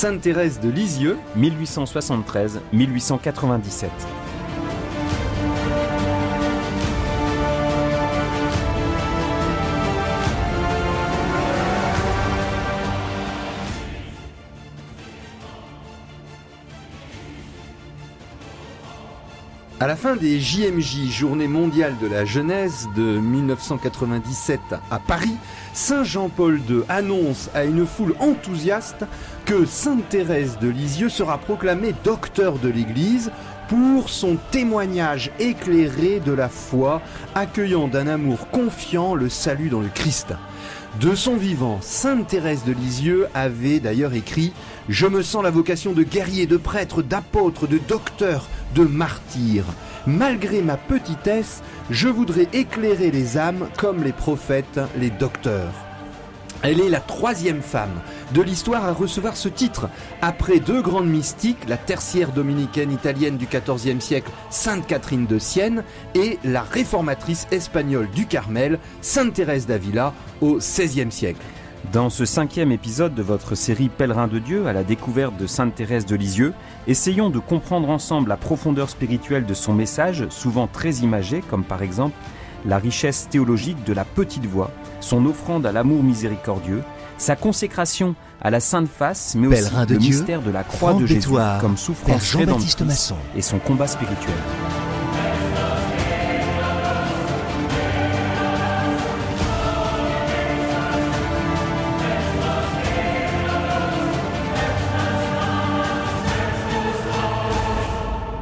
Sainte Thérèse de Lisieux, 1873-1897. À la fin des JMJ, Journée mondiale de la jeunesse de 1997 à Paris, Saint Jean-Paul II annonce à une foule enthousiaste que Sainte Thérèse de Lisieux sera proclamée docteur de l'Église pour son témoignage éclairé de la foi, accueillant d'un amour confiant le salut dans le Christ. De son vivant, Sainte Thérèse de Lisieux avait d'ailleurs écrit « Je me sens la vocation de guerrier, de prêtre, d'apôtre, de docteur, de martyr. Malgré ma petitesse, je voudrais éclairer les âmes comme les prophètes, les docteurs. » Elle est la troisième femme de l'histoire à recevoir ce titre, après deux grandes mystiques, la tertiaire dominicaine italienne du XIVe siècle, Sainte Catherine de Sienne, et la réformatrice espagnole du Carmel, Sainte Thérèse d'Avila, au XVIe siècle. Dans ce 5e épisode de votre série Pèlerin de Dieu à la découverte de Sainte Thérèse de Lisieux, essayons de comprendre ensemble la profondeur spirituelle de son message, souvent très imagé, comme par exemple la richesse théologique de la petite voix, son offrande à l'amour miséricordieux, sa consécration à la Sainte Face, mais aussi le mystère de la croix de Jésus comme souffrance rédemptrice et son combat spirituel.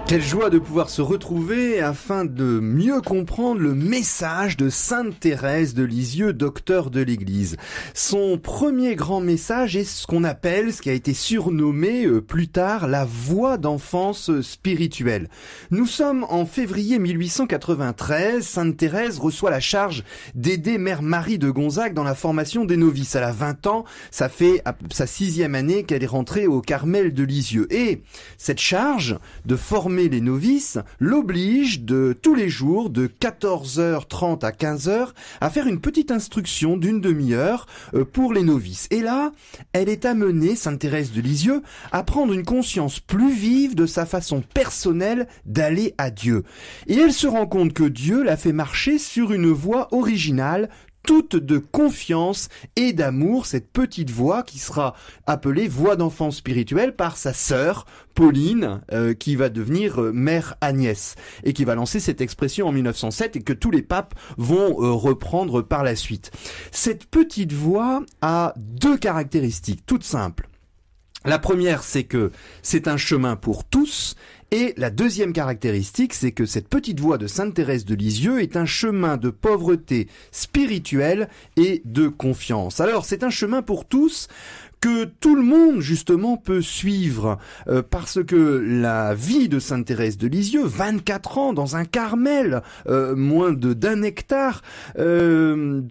Quelle joie de pouvoir se retrouver afin de mieux comprendre le message de Sainte Thérèse de Lisieux, docteur de l'Église. Son premier grand message est ce qu'on appelle, ce qui a été surnommé plus tard, la voie d'enfance spirituelle. Nous sommes en février 1893, Sainte Thérèse reçoit la charge d'aider Mère Marie de Gonzague dans la formation des novices. Elle a 20 ans, ça fait sa 6e année qu'elle est rentrée au Carmel de Lisieux. Et cette charge de former les novices l'oblige de tous les jours de 14h30 à 15h à faire une petite instruction d'une demi-heure pour les novices. Et là, elle est amenée, Sainte Thérèse de Lisieux, à prendre une conscience plus vive de sa façon personnelle d'aller à Dieu. Et elle se rend compte que Dieu l'a fait marcher sur une voie originale, toute de confiance et d'amour, cette petite voix qui sera appelée voix d'enfant spirituelle par sa sœur Pauline, qui va devenir mère Agnès, et qui va lancer cette expression en 1907 et que tous les papes vont reprendre par la suite. Cette petite voix a deux caractéristiques toutes simples. La première, c'est que c'est un chemin pour tous. Et la deuxième caractéristique, c'est que cette petite voie de Sainte Thérèse de Lisieux est un chemin de pauvreté spirituelle et de confiance. Alors, c'est un chemin pour tous que tout le monde, justement, peut suivre, parce que la vie de Sainte Thérèse de Lisieux, 24 ans dans un Carmel, moins d'1 hectare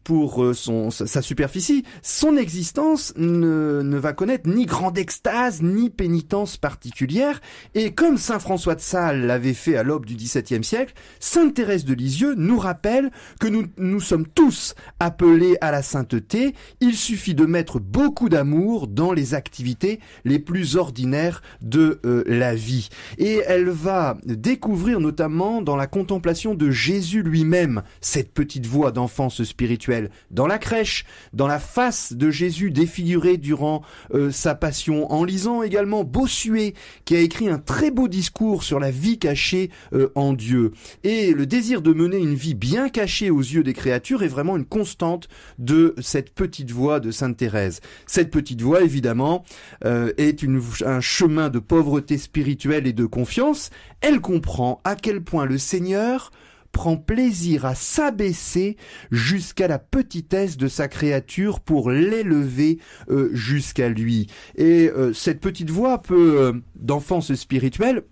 pour sa superficie, son existence ne va connaître ni grande extase, ni pénitence particulière, et comme Saint François de Sales l'avait fait à l'aube du XVIIe siècle, Sainte Thérèse de Lisieux nous rappelle que nous sommes tous appelés à la sainteté. Il suffit de mettre beaucoup d'amour dans les activités les plus ordinaires de la vie. Et elle va découvrir notamment dans la contemplation de Jésus lui-même cette petite voix d'enfance spirituelle, dans la crèche, dans la face de Jésus défigurée durant sa passion, en lisant également Bossuet qui a écrit un très beau discours sur la vie cachée en Dieu. Et le désir de mener une vie bien cachée aux yeux des créatures est vraiment une constante de cette petite voix de Sainte Thérèse. Cette petite voix, évidemment, est un chemin de pauvreté spirituelle et de confiance. Elle comprend à quel point le Seigneur prend plaisir à s'abaisser jusqu'à la petitesse de sa créature pour l'élever jusqu'à lui. Et cette petite voix d'enfance spirituelle,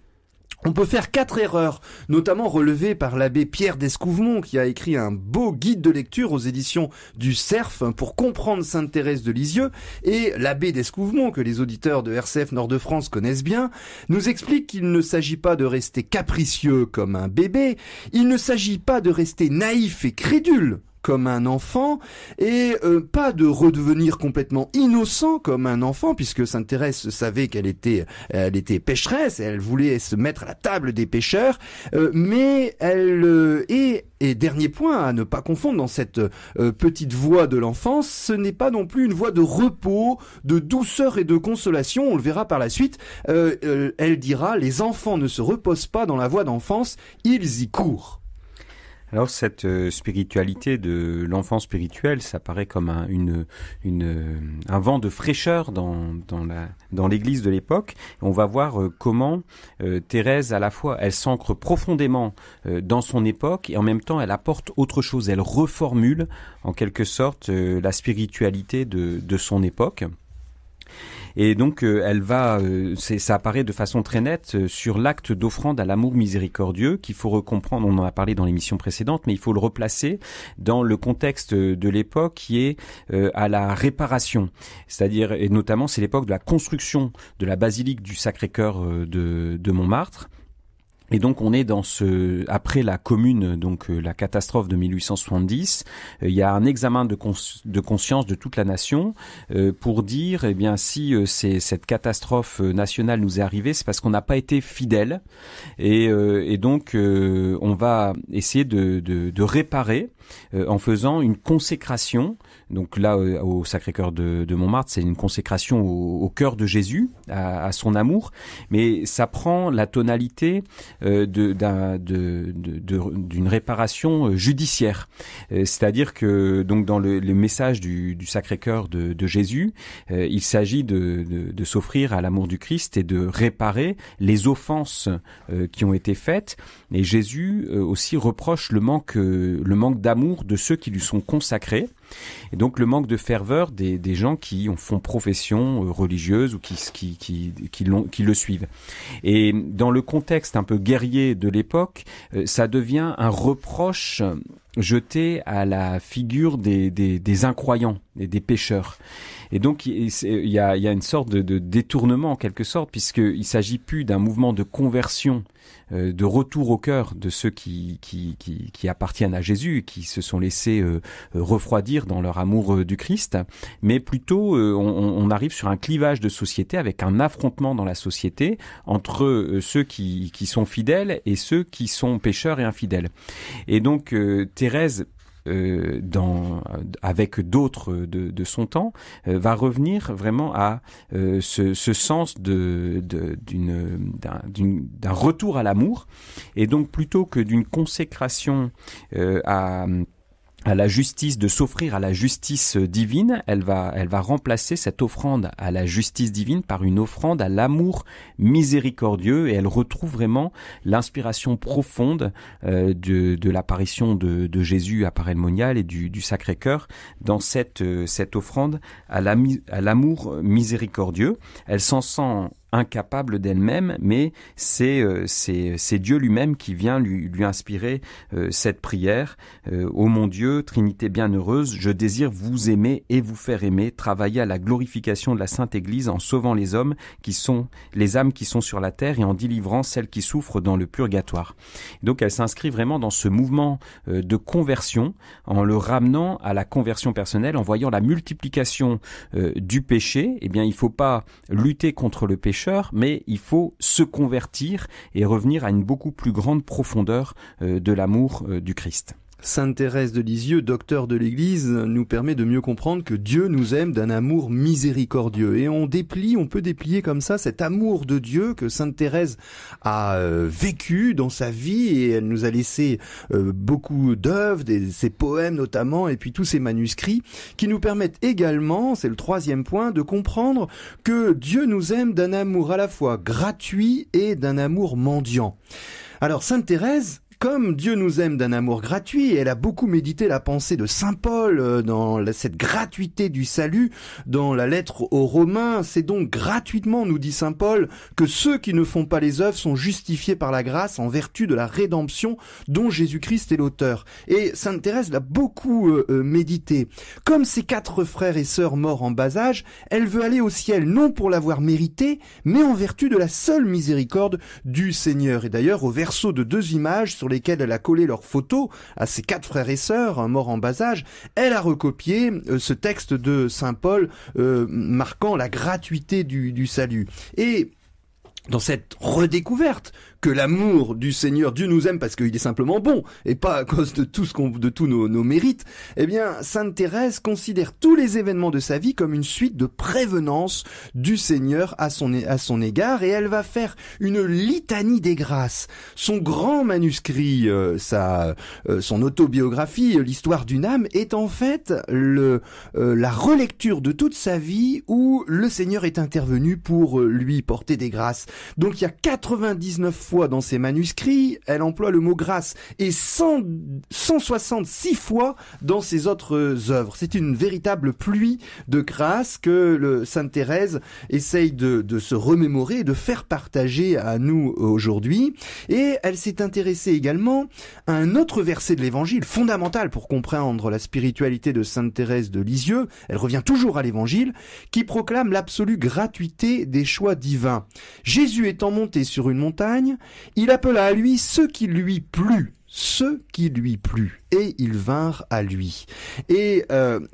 on peut faire 4 erreurs, notamment relevées par l'abbé Pierre d'Escouvemont, qui a écrit un beau guide de lecture aux éditions du Cerf pour comprendre Sainte Thérèse de Lisieux. Et l'abbé d'Escouvemont, que les auditeurs de RCF Nord-de-France connaissent bien, nous explique qu'il ne s'agit pas de rester capricieux comme un bébé, il ne s'agit pas de rester naïf et crédule comme un enfant et pas de redevenir complètement innocent comme un enfant, puisque Sainte Thérèse savait qu'elle était pécheresse et elle voulait se mettre à la table des pécheurs, mais elle et dernier point à ne pas confondre dans cette petite voix de l'enfance, ce n'est pas non plus une voix de repos, de douceur et de consolation. On le verra par la suite. Elle dira: les enfants ne se reposent pas dans la voie d'enfance, ils y courent. Alors cette spiritualité de l'enfant spirituel, ça paraît comme un vent de fraîcheur dans l'Église de l'époque. On va voir comment Thérèse, à la fois, elle s'ancre profondément dans son époque et en même temps, elle apporte autre chose. Elle reformule en quelque sorte la spiritualité de son époque. Et donc, elle va, ça apparaît de façon très nette sur l'acte d'offrande à l'amour miséricordieux qu'il faut recomprendre. On en a parlé dans l'émission précédente, mais il faut le replacer dans le contexte de l'époque qui est à la réparation. C'est-à-dire, et notamment, c'est l'époque de la construction de la basilique du Sacré-Cœur de Montmartre. Et donc on est après la Commune, donc la catastrophe de 1870, il y a un examen de conscience de toute la nation pour dire, eh bien, si cette catastrophe nationale nous est arrivée, c'est parce qu'on n'a pas été fidèle, et donc on va essayer de réparer en faisant une consécration. Donc là, au Sacré-Cœur de Montmartre, c'est une consécration au cœur de Jésus, à son amour, mais ça prend la tonalité d'une réparation judiciaire. C'est-à-dire que donc dans le message du Sacré-Cœur de Jésus, il s'agit de s'offrir à l'amour du Christ et de réparer les offenses qui ont été faites. Et Jésus aussi reproche le manque d'amour de ceux qui lui sont consacrés. Et donc le manque de ferveur des gens qui font profession religieuse ou qui le suivent. Et dans le contexte un peu guerrier de l'époque, ça devient un reproche jeté à la figure des incroyants et des pécheurs. Et donc il y a une sorte de détournement en quelque sorte, puisqu'il s'agit plus d'un mouvement de conversion, de retour au cœur de ceux qui appartiennent à Jésus et qui se sont laissés refroidir dans leur amour du Christ, mais plutôt on arrive sur un clivage de société avec un affrontement dans la société entre ceux qui sont fidèles et ceux qui sont pécheurs et infidèles. Et donc Thérèse, avec d'autres de son temps, va revenir vraiment à ce sens d'un retour à l'amour, et donc plutôt que d'une consécration à la justice, de s'offrir à la justice divine, elle va remplacer cette offrande à la justice divine par une offrande à l'amour miséricordieux, et elle retrouve vraiment l'inspiration profonde de l'apparition de Jésus à Paray-le-Monial et du Sacré-Cœur dans cette offrande à l'amour miséricordieux. Elle s'en sent incapable d'elle-même, mais c'est Dieu lui-même qui vient lui inspirer cette prière. Ô mon Dieu, Trinité bienheureuse, je désire vous aimer et vous faire aimer, travailler à la glorification de la Sainte Église en sauvant les âmes qui sont sur la terre et en délivrant celles qui souffrent dans le purgatoire. Donc elle s'inscrit vraiment dans ce mouvement de conversion, en le ramenant à la conversion personnelle, en voyant la multiplication du péché. Eh bien, il ne faut pas lutter contre le péché, mais il faut se convertir et revenir à une beaucoup plus grande profondeur de l'amour du Christ. Sainte Thérèse de Lisieux, docteur de l'Église, nous permet de mieux comprendre que Dieu nous aime d'un amour miséricordieux. Et on peut déplier comme ça cet amour de Dieu que Sainte Thérèse a vécu dans sa vie, et elle nous a laissé beaucoup d'œuvres, ses poèmes notamment, et puis tous ses manuscrits, qui nous permettent également, c'est le troisième point, de comprendre que Dieu nous aime d'un amour à la fois gratuit et d'un amour mendiant. Alors Sainte Thérèse, comme Dieu nous aime d'un amour gratuit, elle a beaucoup médité la pensée de Saint Paul dans cette gratuité du salut, dans la lettre aux Romains. C'est donc gratuitement, nous dit Saint Paul, que ceux qui ne font pas les œuvres sont justifiés par la grâce en vertu de la rédemption dont Jésus-Christ est l'auteur. Et Sainte Thérèse l'a beaucoup médité. Comme ses 4 frères et sœurs morts en bas âge, elle veut aller au ciel non pour l'avoir mérité, mais en vertu de la seule miséricorde du Seigneur. Et d'ailleurs, au verso de 2 images sur lesquels elle a collé leurs photos à ses 4 frères et sœurs morts en bas âge, elle a recopié ce texte de Saint Paul marquant la gratuité du salut. Et dans cette redécouverte que l'amour du Seigneur, Dieu nous aime parce qu'il est simplement bon et pas à cause de tous nos mérites, eh bien, Sainte Thérèse considère tous les événements de sa vie comme une suite de prévenances du Seigneur à son égard, et elle va faire une litanie des grâces. Son grand manuscrit, son autobiographie, l'histoire d'une âme, est en fait la relecture de toute sa vie où le Seigneur est intervenu pour lui porter des grâces. Donc il y a 99 fois dans ses manuscrits, elle emploie le mot grâce, et 166 fois dans ses autres œuvres. C'est une véritable pluie de grâce que Sainte Thérèse essaye de se remémorer et de faire partager à nous aujourd'hui. Et elle s'est intéressée également à un autre verset de l'Évangile, fondamental pour comprendre la spiritualité de Sainte Thérèse de Lisieux. Elle revient toujours à l'Évangile, qui proclame l'absolue gratuité des choix divins. Jésus étant monté sur une montagne, il appela à lui ceux qui lui plut, et ils vinrent à lui. Et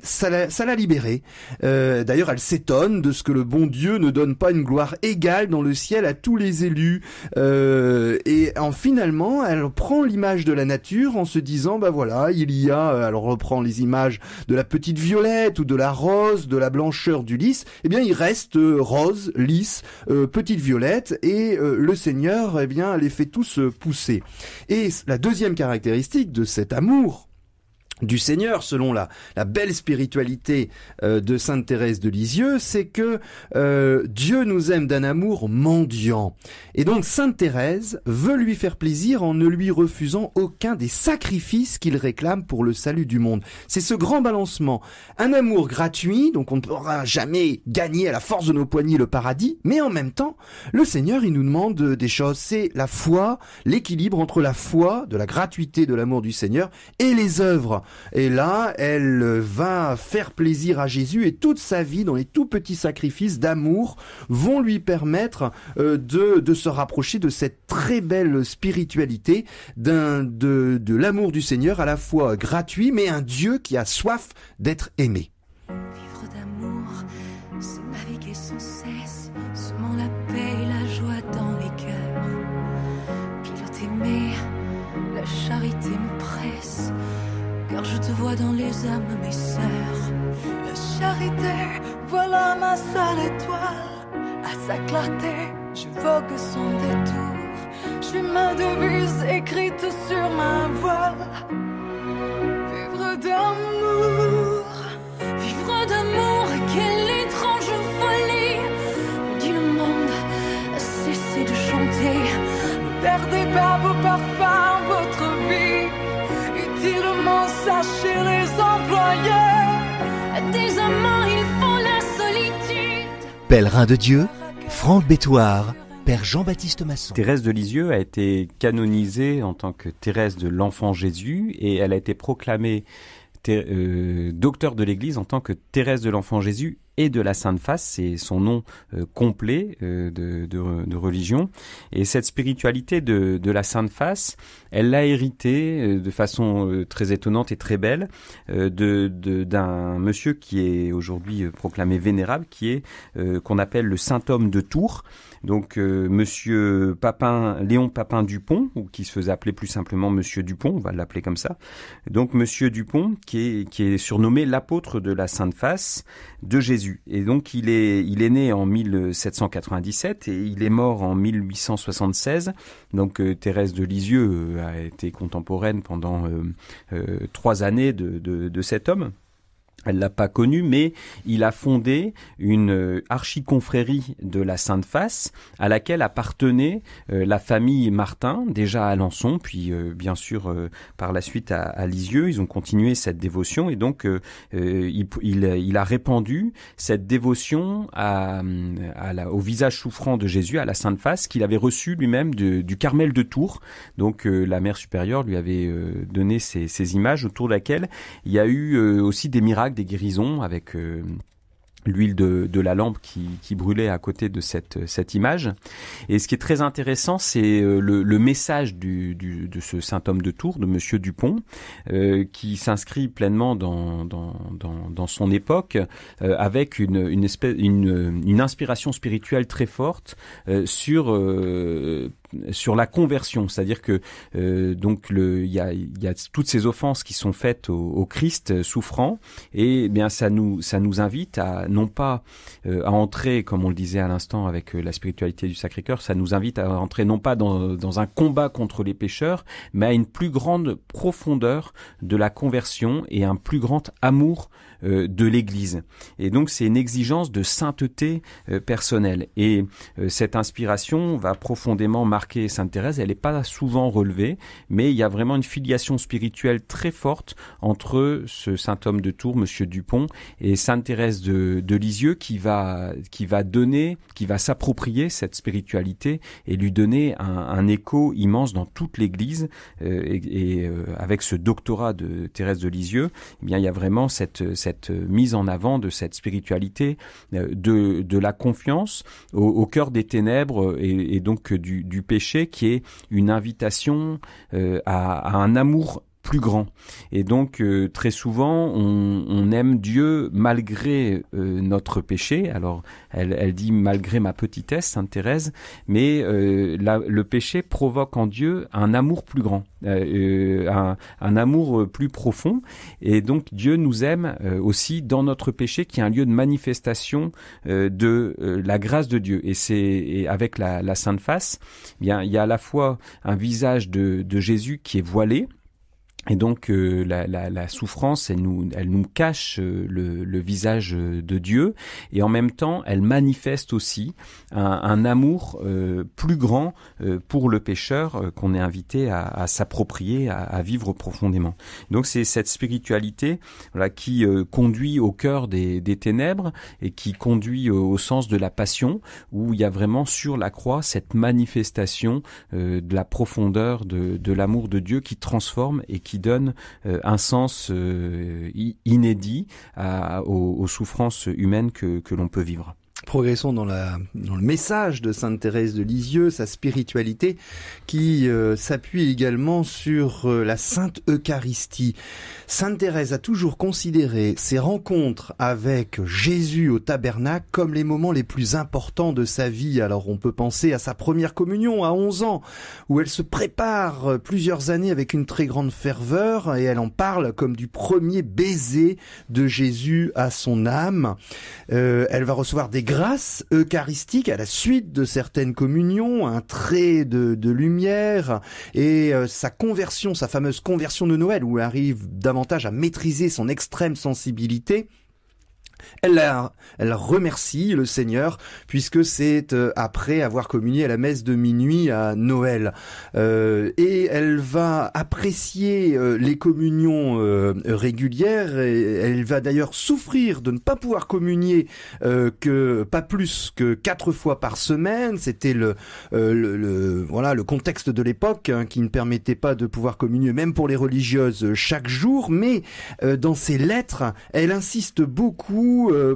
ça l'a libérée. D'ailleurs, elle s'étonne de ce que le bon Dieu ne donne pas une gloire égale dans le ciel à tous les élus. Et finalement, elle prend l'image de la nature en se disant, voilà, il y a, alors on reprend les images de la petite violette ou de la rose, de la blancheur du lys, eh bien il reste rose, lys, petite violette, et le Seigneur, eh bien, les fait tous pousser. Et la deuxième caractéristique de cet amour du Seigneur, selon la belle spiritualité de Sainte Thérèse de Lisieux, c'est que Dieu nous aime d'un amour mendiant. Et donc Sainte Thérèse veut lui faire plaisir en ne lui refusant aucun des sacrifices qu'il réclame pour le salut du monde. C'est ce grand balancement. Un amour gratuit, donc on ne pourra jamais gagner à la force de nos poignets le paradis, mais en même temps, le Seigneur, il nous demande des choses. C'est la foi, l'équilibre entre la foi, de la gratuité de l'amour du Seigneur, et les œuvres. Et là, elle va faire plaisir à Jésus, et toute sa vie, dans les tout petits sacrifices d'amour, vont lui permettre de se rapprocher de cette très belle spiritualité de l'amour du Seigneur, à la fois gratuit, mais un Dieu qui a soif d'être aimé. Vivre d'amour, c'est naviguer sans cesse, semant la paix et la joie dans les cœurs. Pilote aimé, la charité me presse, car je te vois dans les âmes, mes sœurs. La charité, voilà ma seule étoile. À sa clarté, je vogue son détour. Je suis ma devise écrite sur ma voile. Vivre d'amour, quelle étrange folie. Dit le monde, cessez de chanter. Ne perdez pas vos parfums, votre vie. Utilement, sachez les employer. Des amants, il faut la solitude. Pèlerin de Dieu, Franck Bétoir, Père Jean-Baptiste Masson. Thérèse de Lisieux a été canonisée en tant que Thérèse de l'Enfant Jésus, et elle a été proclamée docteur de l'Église en tant que Thérèse de l'Enfant Jésus et de la Sainte Face. C'est son nom complet de religion. Et cette spiritualité de la Sainte Face, elle l'a héritée de façon très étonnante et très belle d'un monsieur qui est aujourd'hui proclamé vénérable, qui est qu'on appelle le saint homme de Tours. Donc monsieur Léon Papin Dupont, ou qui se faisait appeler plus simplement monsieur Dupont, on va l'appeler comme ça. Donc monsieur Dupont, qui est surnommé l'apôtre de la Sainte Face de Jésus. Et donc il est né en 1797 et il est mort en 1876. Donc Thérèse de Lisieux a été contemporaine pendant 3 années de cet homme. Elle l'a pas connu, mais il a fondé une archiconfrérie de la Sainte Face à laquelle appartenait la famille Martin, déjà à Alençon, puis bien sûr par la suite à Lisieux. Ils ont continué cette dévotion et donc il a répandu cette dévotion au visage souffrant de Jésus, à la Sainte Face, qu'il avait reçu lui-même du Carmel de Tours. Donc la Mère supérieure lui avait donné ces images autour de laquelle il y a eu aussi des miracles, des guérisons avec l'huile de la lampe qui brûlait à côté de cette image. Et ce qui est très intéressant, c'est le message de ce saint homme de Tours, de Monsieur Dupont, qui s'inscrit pleinement dans son époque, avec une inspiration spirituelle très forte sur la conversion, c'est-à-dire que donc il y a toutes ces offenses qui sont faites au Christ souffrant, et bien ça nous invite à non pas à entrer, comme on le disait à l'instant avec la spiritualité du Sacré-Cœur, ça nous invite à entrer non pas dans un combat contre les pécheurs, mais à une plus grande profondeur de la conversion et un plus grand amour de l'Église. Et donc c'est une exigence de sainteté personnelle. Et cette inspiration va profondément marquer Sainte Thérèse. Elle n'est pas souvent relevée, mais il y a vraiment une filiation spirituelle très forte entre ce saint homme de Tours, Monsieur Dupont, et Sainte Thérèse de Lisieux, qui va s'approprier cette spiritualité et lui donner un écho immense dans toute l'Église. Et avec ce doctorat de Thérèse de Lisieux, eh bien il y a vraiment cette mise en avant de cette spiritualité, de la confiance au cœur des ténèbres et donc du péché, qui est une invitation à un amour plus grand. Et donc très souvent on aime Dieu malgré notre péché. Alors elle dit malgré ma petitesse, Sainte Thérèse, mais le péché provoque en Dieu un amour plus grand, un amour plus profond, et donc Dieu nous aime aussi dans notre péché, qui est un lieu de manifestation de la grâce de Dieu. Et avec la Sainte Face, bien il y a à la fois un visage de Jésus qui est voilé. Et donc la souffrance, elle nous cache le visage de Dieu, et en même temps elle manifeste aussi un amour plus grand pour le pécheur, qu'on est invité à s'approprier, à vivre profondément. Donc c'est cette spiritualité qui conduit au cœur des ténèbres, et qui conduit au sens de la passion, où il y a vraiment sur la croix cette manifestation de la profondeur de l'amour de Dieu, qui transforme et qui donne un sens inédit aux souffrances humaines que l'on peut vivre. Progressons dans le message de Sainte Thérèse de Lisieux, sa spiritualité qui s'appuie également sur la Sainte Eucharistie. Sainte Thérèse a toujours considéré ses rencontres avec Jésus au tabernacle comme les moments les plus importants de sa vie. Alors on peut penser à sa première communion à 11 ans, où elle se prépare plusieurs années avec une très grande ferveur, et elle en parle comme du premier baiser de Jésus à son âme. Elle va recevoir des grâce eucharistique à la suite de certaines communions, un trait de lumière, et sa conversion, sa fameuse conversion de Noël, où elle arrive davantage à maîtriser son extrême sensibilité. Elle remercie le Seigneur, puisque c'est après avoir communié à la messe de minuit à Noël. Et elle va apprécier les communions régulières, et elle va d'ailleurs souffrir de ne pas pouvoir communier pas plus que 4 fois par semaine. C'était le contexte de l'époque, qui ne permettait pas de pouvoir communier, même pour les religieuses, chaque jour. Mais dans ses lettres, elle insiste beaucoup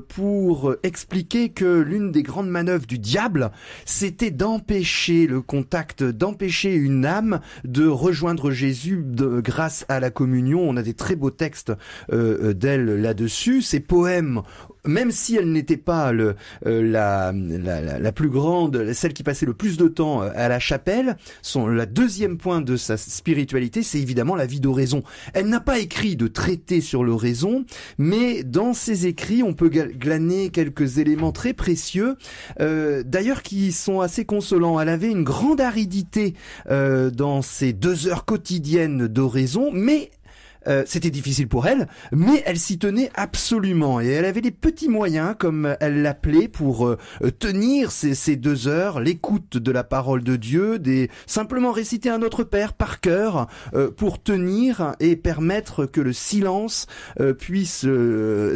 pour expliquer que l'une des grandes manœuvres du diable, c'était d'empêcher le contact, d'empêcher une âme de rejoindre Jésus grâce à la communion. On a des très beaux textes d'elle là-dessus. Ces poèmes, même si elle n'était pas la plus grande, celle qui passait le plus de temps à la chapelle, la deuxième point de sa spiritualité, c'est évidemment la vie d'oraison. Elle n'a pas écrit de traité sur l'oraison, mais dans ses écrits, on peut glaner quelques éléments très précieux, d'ailleurs qui sont assez consolants. Elle avait une grande aridité dans ses 2 heures quotidiennes d'oraison, mais c'était difficile pour elle, mais elle s'y tenait absolument, et elle avait des petits moyens, comme elle l'appelait, pour tenir ces 2 heures, l'écoute de la parole de Dieu, simplement réciter un Notre Père par cœur, pour tenir et permettre que le silence puisse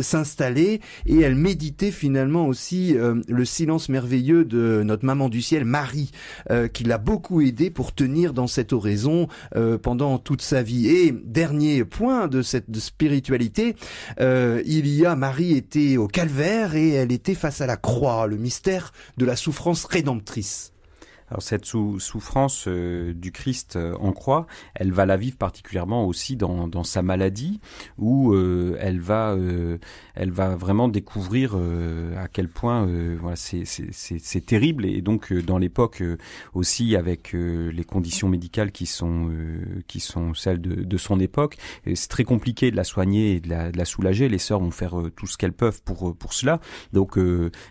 s'installer. Et elle méditait finalement aussi le silence merveilleux de notre maman du ciel, Marie, qui l'a beaucoup aidée pour tenir dans cette oraison pendant toute sa vie. Et dernier point de cette spiritualité. Marie était au calvaire et elle était face à la croix, le mystère de la souffrance rédemptrice. Alors cette souffrance du Christ en croix, elle va la vivre particulièrement aussi dans sa maladie, où elle va vraiment découvrir à quel point voilà, c'est terrible. Et donc dans l'époque aussi, avec les conditions médicales qui sont celles de son époque, c'est très compliqué de la soigner et de la soulager. Les sœurs vont faire tout ce qu'elles peuvent pour cela. Donc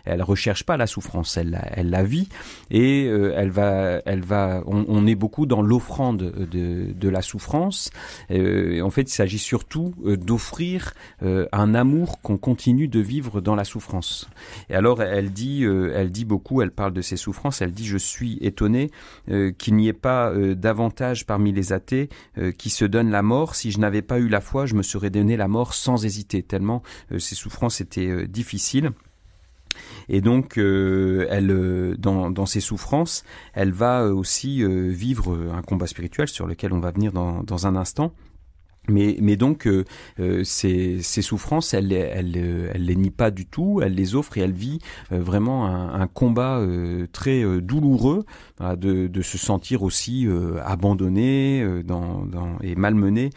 elle recherche pas la souffrance, elle la vit, et on est beaucoup dans l'offrande de la souffrance. En fait, il s'agit surtout d'offrir un amour qu'on continue de vivre dans la souffrance. Et alors, elle dit beaucoup, elle parle de ses souffrances, elle dit « Je suis étonnée qu'il n'y ait pas davantage parmi les athées qui se donnent la mort. Si je n'avais pas eu la foi, je me serais donné la mort sans hésiter, tellement ces souffrances étaient difficiles. » Et donc, elle, dans ses souffrances, elle va aussi vivre un combat spirituel sur lequel on va venir dans un instant. Mais donc ces souffrances, elle les nie pas du tout, elle les offre et elle vit vraiment un combat très douloureux, de se sentir aussi abandonnée et malmenée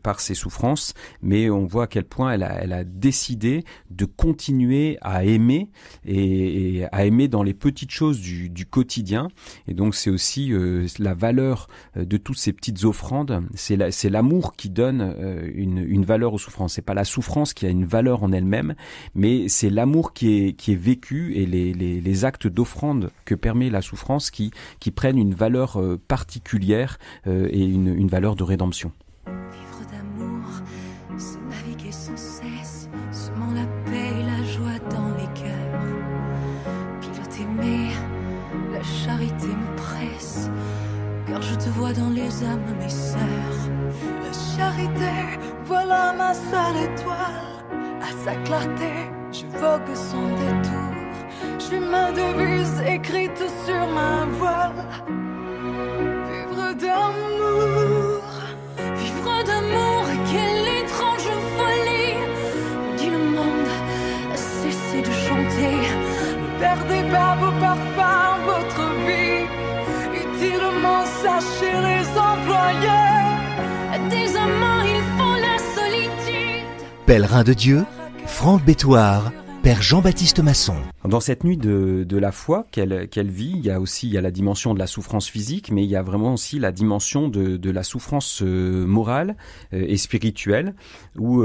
par ces souffrances. Mais on voit à quel point elle a décidé de continuer à aimer et à aimer dans les petites choses du quotidien. Et donc c'est aussi la valeur de toutes ces petites offrandes, c'est l'amour qui donne une valeur aux souffrances. C'est pas la souffrance qui a une valeur en elle-même, mais c'est l'amour qui est vécu et les actes d'offrande que permet la souffrance qui prennent une valeur particulière et une valeur de rédemption. Vivre d'amour, c'est naviguer sans cesse, semant la paix et la joie dans les cœurs. Pilote aimé, la charité me presse, car je te vois dans les âmes, mes sœurs. La charité, voilà ma seule étoile. À sa clarté, je vogue sans détour. Je suis ma devise écrite sur ma voile. Vivre d'amour, quelle étrange folie. Dit le monde, cessez de chanter. Ne perdez pas vos parfums, votre vie. Utilement, sachez les employer. Des amants, ils font la solitude. Pèlerin de Dieu, Franck Bétoir, Père Jean-Baptiste Masson. Dans cette nuit de la foi qu'elle vit, il y a la dimension de la souffrance physique, mais il y a vraiment aussi la dimension de la souffrance morale et spirituelle, où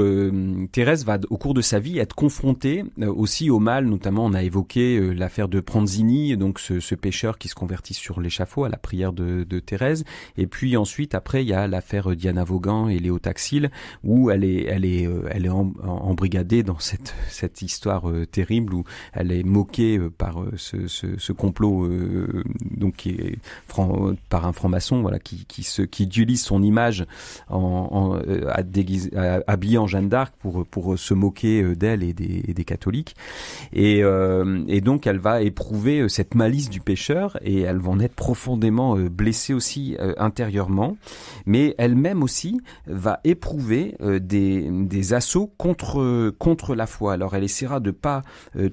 Thérèse va, au cours de sa vie, être confrontée aussi au mal. Notamment, on a évoqué l'affaire de Pranzini, donc ce pécheur qui se convertit sur l'échafaud à la prière de Thérèse. Et puis ensuite, après, il y a l'affaire Diana Vaughan et Léo Taxil, où elle est embrigadée dans cette histoire terrible, où elle est moquée par ce complot donc qui est par un franc-maçon, voilà, qui utilise son image habillée en Jeanne d'Arc pour se moquer d'elle et des catholiques, et donc elle va éprouver cette malice du pécheur et elle va en être profondément blessée aussi intérieurement, mais elle-même aussi va éprouver des assauts contre la foi. Alors elle essaiera de pas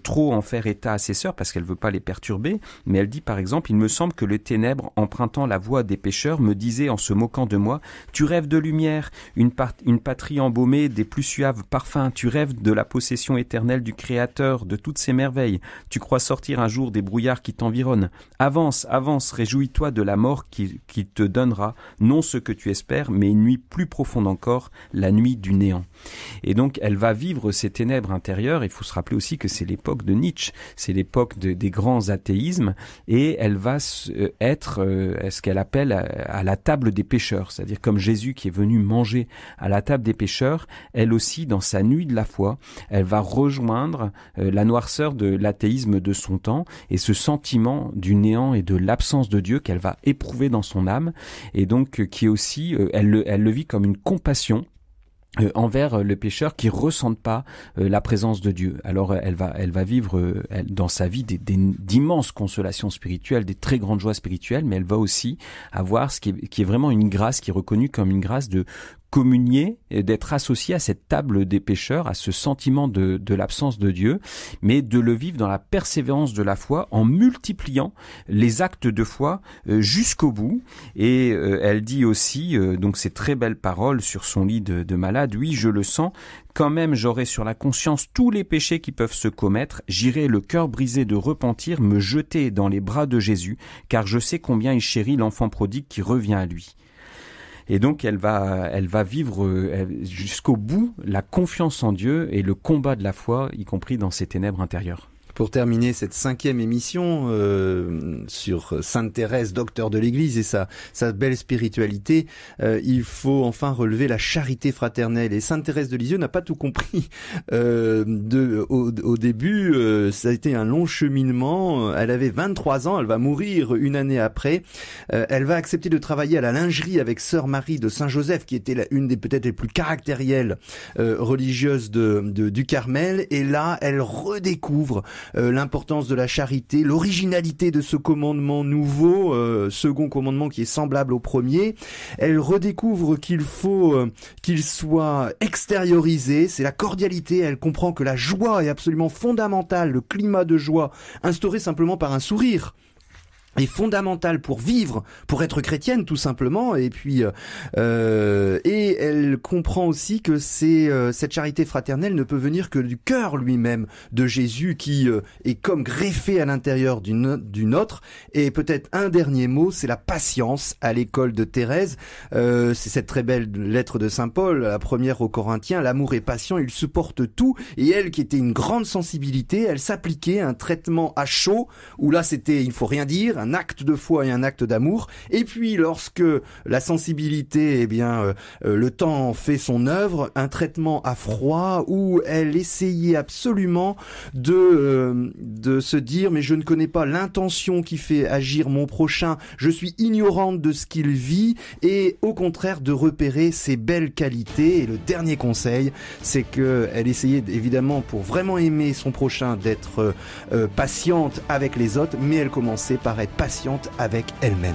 trop en faire état à ses sœurs parce qu'elle veut pas les perturber, mais elle dit par exemple: il me semble que le ténèbre, empruntant la voie des pécheurs, me disait en se moquant de moi: tu rêves de lumière, une patrie embaumée des plus suaves parfums, tu rêves de la possession éternelle du Créateur, de toutes ses merveilles, tu crois sortir un jour des brouillards qui t'environnent, avance, réjouis-toi de la mort qui te donnera non ce que tu espères, mais une nuit plus profonde encore, la nuit du néant. Et donc elle va vivre ces ténèbres intérieures. Il faut se rappeler aussi que c'est l'époque de Nietzsche, c'est l'époque des grands athéismes, et elle va être ce qu'elle appelle à la table des pécheurs, c'est-à-dire comme Jésus qui est venu manger à la table des pécheurs, elle aussi dans sa nuit de la foi, elle va rejoindre la noirceur de l'athéisme de son temps et ce sentiment du néant et de l'absence de Dieu qu'elle va éprouver dans son âme, et donc qui est aussi, elle le vit comme une compassion envers le pécheur qui ressente pas la présence de Dieu. Alors elle va vivre dans sa vie d'immenses consolations spirituelles, des très grandes joies spirituelles, mais elle va aussi avoir ce qui est vraiment une grâce qui est reconnue comme une grâce de communier, d'être associé à cette table des pécheurs, à ce sentiment de l'absence de Dieu, mais de le vivre dans la persévérance de la foi en multipliant les actes de foi jusqu'au bout. Et elle dit aussi, donc ces très belles paroles sur son lit de malade, « Oui, je le sens, quand même j'aurai sur la conscience tous les péchés qui peuvent se commettre, j'irai le cœur brisé de repentir, me jeter dans les bras de Jésus, car je sais combien il chérit l'enfant prodigue qui revient à lui. » Et donc elle va vivre jusqu'au bout la confiance en Dieu et le combat de la foi, y compris dans ses ténèbres intérieures. Pour terminer cette 5e émission sur Sainte Thérèse, docteur de l'Église et sa belle spiritualité, il faut enfin relever la charité fraternelle. Et Sainte Thérèse de Lisieux n'a pas tout compris au début. Ça a été un long cheminement. Elle avait 23 ans, elle va mourir une année après. Elle va accepter de travailler à la lingerie avec Sœur Marie de Saint-Joseph, qui était une des peut-être les plus caractérielles religieuses du Carmel. Et là, elle redécouvre l'importance de la charité, l'originalité de ce commandement nouveau, second commandement qui est semblable au premier. Elle redécouvre qu'il faut qu'il soit extériorisé, c'est la cordialité. Elle comprend que la joie est absolument fondamentale, le climat de joie instauré simplement par un sourire est fondamental pour vivre, pour être chrétienne tout simplement. Et puis et elle comprend aussi que cette charité fraternelle ne peut venir que du cœur lui-même de Jésus qui est comme greffé à l'intérieur d'une autre. Et peut-être un dernier mot, c'est la patience à l'école de Thérèse. C'est cette très belle lettre de Saint Paul, la première aux Corinthiens, l'amour est patient, il supporte tout. Et elle qui était une grande sensibilité, elle s'appliquait un traitement à chaud où là c'était il faut rien dire, un acte de foi et un acte d'amour. Et puis lorsque la sensibilité, le temps fait son œuvre, un traitement à froid où elle essayait absolument de se dire mais je ne connais pas l'intention qui fait agir mon prochain, je suis ignorante de ce qu'il vit, et au contraire de repérer ses belles qualités. Et le dernier conseil, c'est que elle essayait évidemment pour vraiment aimer son prochain d'être patiente avec les autres, mais elle commençait par être patiente avec elle-même.